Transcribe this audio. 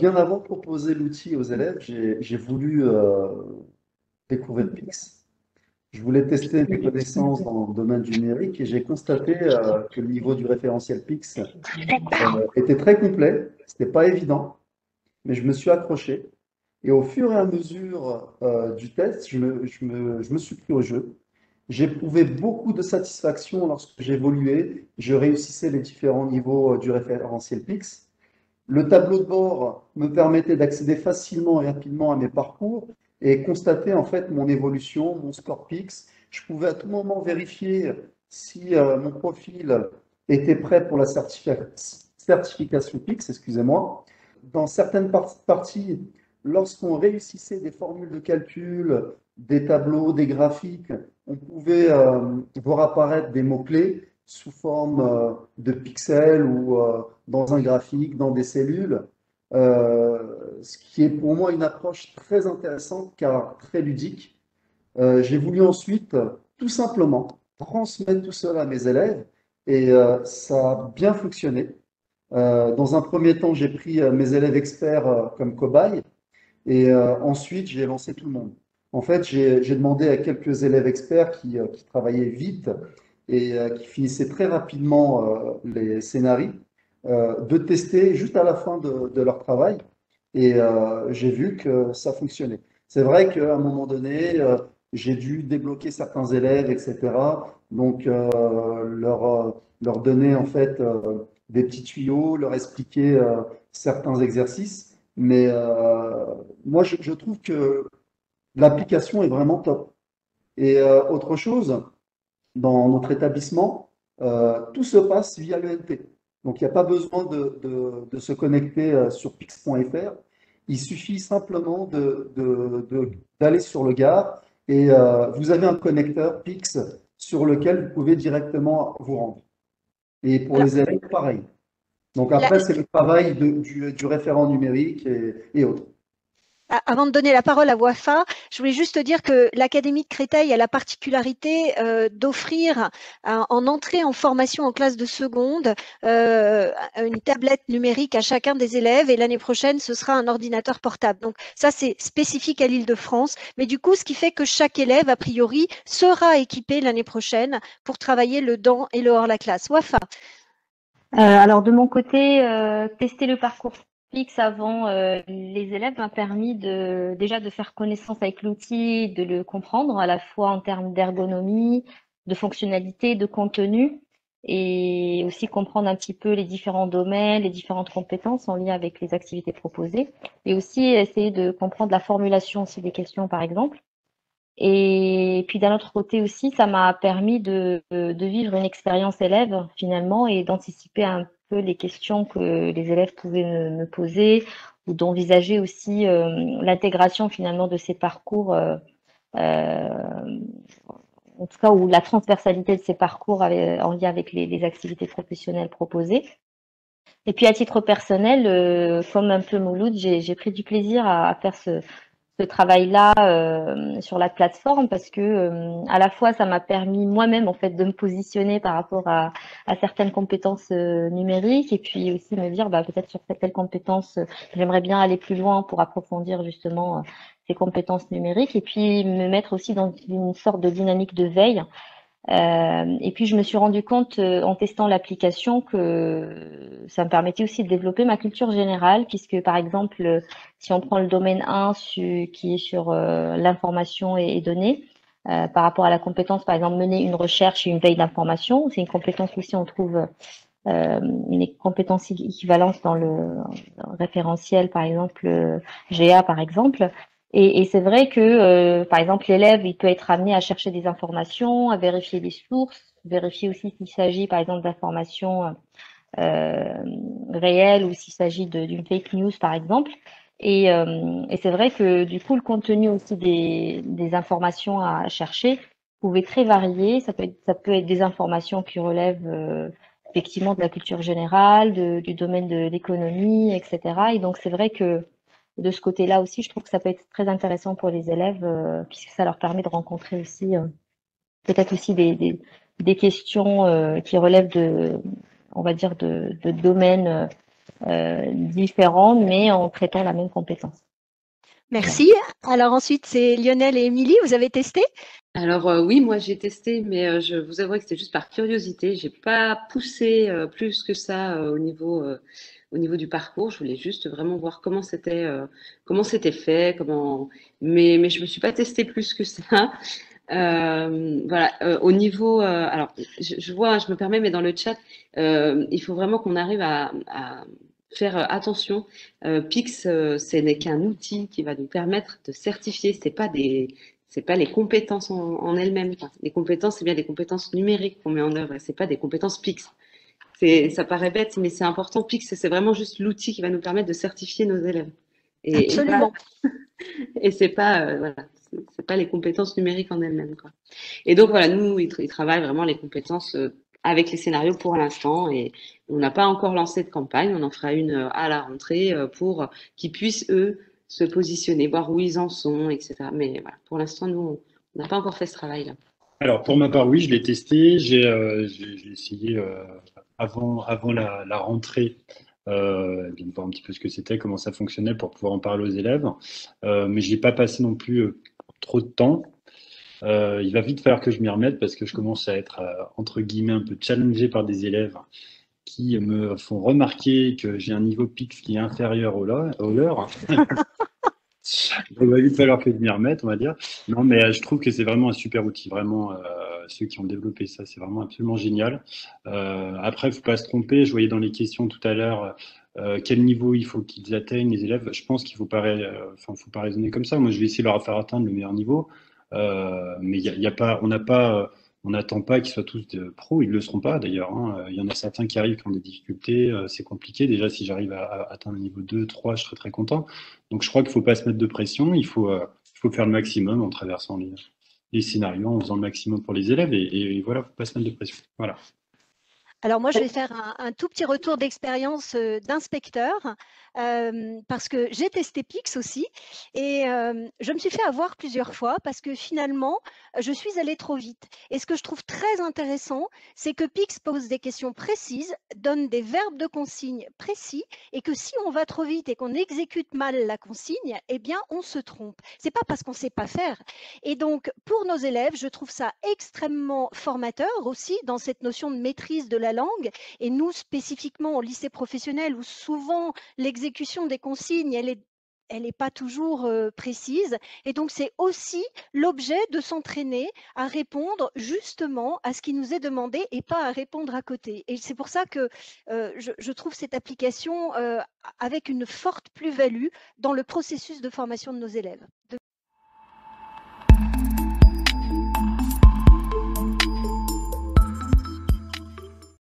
bien avant de proposer l'outil aux élèves, j'ai voulu découvrir Pix. Je voulais tester mes connaissances dans le domaine du numérique et j'ai constaté que le niveau du référentiel Pix était très complet. C'était pas évident, mais je me suis accroché. Et au fur et à mesure du test, je me suis pris au jeu. J'éprouvais beaucoup de satisfaction lorsque j'évoluais, je réussissais les différents niveaux du référentiel Pix. Le tableau de bord me permettait d'accéder facilement et rapidement à mes parcours et constater en fait mon évolution, mon score Pix. Je pouvais à tout moment vérifier si mon profil était prêt pour la certification Pix, excusez-moi. Dans certaines parties, lorsqu'on réussissait des formules de calcul, des tableaux, des graphiques, on pouvait voir apparaître des mots-clés sous forme de pixels ou dans un graphique, dans des cellules, ce qui est pour moi une approche très intéressante car très ludique. J'ai voulu ensuite tout simplement transmettre tout cela à mes élèves et ça a bien fonctionné. Dans un premier temps, j'ai pris mes élèves experts comme cobayes et ensuite j'ai lancé tout le monde. En fait, j'ai demandé à quelques élèves experts qui travaillaient vite et qui finissaient très rapidement les scénarios, de tester juste à la fin de leur travail. Et j'ai vu que ça fonctionnait. C'est vrai qu'à un moment donné, j'ai dû débloquer certains élèves, etc. Donc, leur donner en fait des petits tuyaux, leur expliquer certains exercices. Mais moi, je trouve que l'application est vraiment top. Et autre chose, dans notre établissement, tout se passe via l'ENT. Donc, il n'y a pas besoin de se connecter sur pix.fr. Il suffit simplement d'aller sur le Gard et vous avez un connecteur Pix sur lequel vous pouvez directement vous rendre. Et pour Alors, les élèves, pareil. Donc la- après, c'est le travail du référent numérique et autres. Avant de donner la parole à Wafa, je voulais juste te dire que l'Académie de Créteil a la particularité d'offrir en entrée en formation en classe de seconde une tablette numérique à chacun des élèves et l'année prochaine, ce sera un ordinateur portable. Donc ça, c'est spécifique à l'Île-de-France. Mais du coup, ce qui fait que chaque élève, a priori, sera équipé l'année prochaine pour travailler le dans et le hors la classe. Wafa. Alors de mon côté, tester le parcours fixe avant les élèves m'a permis déjà de faire connaissance avec l'outil, de le comprendre à la fois en termes d'ergonomie, de fonctionnalité, de contenu, et aussi comprendre un petit peu les différents domaines, les différentes compétences en lien avec les activités proposées, et aussi essayer de comprendre la formulation aussi des questions, par exemple. Et puis d'un autre côté aussi, ça m'a permis de vivre une expérience élève finalement et d'anticiper un peu les questions que les élèves pouvaient me poser ou d'envisager aussi l'intégration finalement de ces parcours, en tout cas ou la transversalité de ces parcours en lien avec les activités professionnelles proposées. Et puis à titre personnel, comme un peu Mouloud, j'ai pris du plaisir à faire ce travail-là sur la plateforme parce que à la fois ça m'a permis moi-même en fait de me positionner par rapport à certaines compétences numériques et puis aussi me dire bah peut-être sur telle compétence j'aimerais bien aller plus loin pour approfondir justement ces compétences numériques et puis me mettre aussi dans une sorte de dynamique de veille et puis je me suis rendu compte en testant l'application que ça me permettait aussi de développer ma culture générale, puisque par exemple, si on prend le domaine 1 qui est sur l'information et données, par rapport à la compétence, par exemple, mener une recherche et une veille d'information, c'est une compétence aussi on trouve une compétence équivalente dans le référentiel, par exemple, GA, par exemple. Et c'est vrai que, par exemple, l'élève, il peut être amené à chercher des informations, à vérifier les sources, vérifier aussi s'il s'agit, par exemple, d'informations euh, réelles ou s'il s'agit d'une fake news, par exemple. Et c'est vrai que, du coup, le contenu aussi des informations à chercher pouvait très varier. Ça peut être des informations qui relèvent effectivement de la culture générale, du domaine de l'économie, etc. Et donc, c'est vrai que de ce côté-là aussi, je trouve que ça peut être très intéressant pour les élèves, puisque ça leur permet de rencontrer aussi peut-être aussi des questions qui relèvent on va dire, de domaines différents, mais en traitant la même compétence. Merci. Alors ensuite, c'est Lionel et Émilie, vous avez testé? Alors oui, moi j'ai testé, mais je vous avoue que c'était juste par curiosité. J'ai pas poussé plus que ça au niveau du parcours. Je voulais juste vraiment voir comment c'était fait, mais je me suis pas testée plus que ça. Voilà. Au niveau, alors je vois, je me permets, mais dans le chat, il faut vraiment qu'on arrive à faire attention. Pix, ce n'est qu'un outil qui va nous permettre de certifier. C'est pas les compétences en elles-mêmes. Quoi. Les compétences, c'est bien des compétences numériques qu'on met en œuvre. C'est pas des compétences Pix. Ça paraît bête, mais c'est important. Pix, c'est vraiment juste l'outil qui va nous permettre de certifier nos élèves. Absolument. Et c'est pas, voilà, c'est pas les compétences numériques en elles-mêmes, quoi. Et donc voilà, nous, ils travaillent vraiment les compétences avec les scénarios pour l'instant, et on n'a pas encore lancé de campagne. On en fera une à la rentrée pour qu'ils puissent eux se positionner, voir où ils en sont, etc. Mais voilà, pour l'instant, nous, on n'a pas encore fait ce travail-là. Alors, pour ma part, oui, je l'ai testé. J'ai essayé avant la rentrée, bien de voir un petit peu ce que c'était, comment ça fonctionnait pour pouvoir en parler aux élèves. Mais je n'ai pas passé non plus trop de temps. Il va vite falloir que je m'y remette parce que je commence à être, entre guillemets, un peu challengé par des élèves qui me font remarquer que j'ai un niveau PIX qui est inférieur au leur. Il va vite falloir que je m'y remette, on va dire. Non, mais je trouve que c'est vraiment un super outil. Vraiment, ceux qui ont développé ça, c'est vraiment absolument génial. Après, il ne faut pas se tromper. Je voyais dans les questions tout à l'heure quel niveau il faut qu'ils atteignent, les élèves. Je pense qu'il ne faut pas, faut pas raisonner comme ça. Moi, je vais essayer de leur faire atteindre le meilleur niveau. Mais y a pas, on n'attend pas qu'ils soient tous pros. Ils ne le seront pas, d'ailleurs. Hein. Il y en a certains qui arrivent qui ont des difficultés. C'est compliqué. Déjà, si j'arrive à atteindre un niveau 2, 3, je serais très content. Donc, je crois qu'il ne faut pas se mettre de pression. Il faut faire le maximum en traversant les scénarios, en faisant le maximum pour les élèves. Et voilà, il ne faut pas se mettre de pression. Voilà. Alors moi, je vais faire un tout petit retour d'expérience d'inspecteur parce que j'ai testé Pix aussi et je me suis fait avoir plusieurs fois parce que finalement, je suis allée trop vite. Et ce que je trouve très intéressant, c'est que Pix pose des questions précises, donne des verbes de consigne précis et que si on va trop vite et qu'on exécute mal la consigne, eh bien, on se trompe. C'est pas parce qu'on sait pas faire. Et donc, pour nos élèves, je trouve ça extrêmement formateur aussi dans cette notion de maîtrise de la langue. Et nous, spécifiquement au lycée professionnel, où souvent l'exécution des consignes, elle n'est pas toujours précise. Et donc, c'est aussi l'objet de s'entraîner à répondre justement à ce qui nous est demandé et pas à répondre à côté. Et c'est pour ça que je trouve cette application avec une forte plus-value dans le processus de formation de nos élèves.